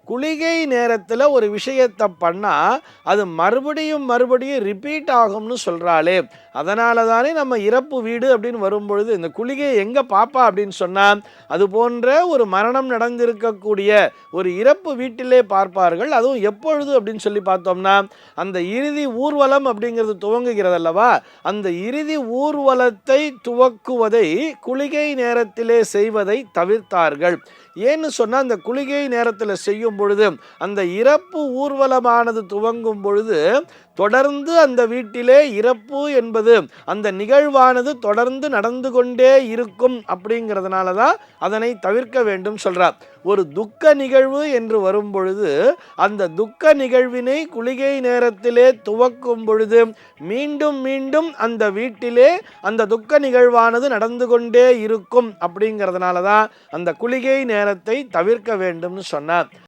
குளிகை நேரத்தில் ஒரு விஷயத்தை பண்ணால் அது மறுபடியும் மறுபடியும் ரிப்பீட் ஆகும்னு சொல்கிறாளே, அதனால தானே நம்ம இறப்பு வீடு அப்படின்னு வரும்பொழுது இந்த குளிகையை எங்கே பாப்பா அப்படின்னு சொன்னால் அது போன்ற ஒரு மரணம் நடந்திருக்கக்கூடிய ஒரு இறப்பு வீட்டிலே பார்ப்பார்கள். அதுவும் எப்பொழுது அப்படின்னு சொல்லி பார்த்தோம்னா அந்த இறுதி ஊர்வலம் அப்படிங்கிறது துவங்குகிறது அல்லவா, அந்த இறுதி ஊர்வலத்தை துவக்குவதை குளிகை நேரத்திலே செய்வதை தவிர்த்தார்கள். ஏன்னு சொன்னால் அந்த குளிகை நேரத்தில் செய்யும் பொழுது அந்த இறப்பு ஊர்வலமானது துவங்கும் பொழுது தொடர்ந்து அந்த வீட்டிலே இறப்பு என்பது அந்த நிகழ்வானது தொடர்ந்து நடந்து கொண்டே இருக்கும். அப்படிங்கிறதுனால தான் அதனை தவிர்க்க வேண்டும் சொல்றார். ஒரு துக்க நிகழ்வு என்று வரும் பொழுது அந்த துக்க நிகழ்வினை குளிகை நேரத்திலே துவக்கும் பொழுது மீண்டும் மீண்டும் அந்த வீட்டிலே அந்த துக்க நிகழ்வானது நடந்து கொண்டே இருக்கும். அப்படிங்கிறதுனால தான் அந்த குளிகை நேரத்தை தவிர்க்க வேண்டும்னு சொன்னார்.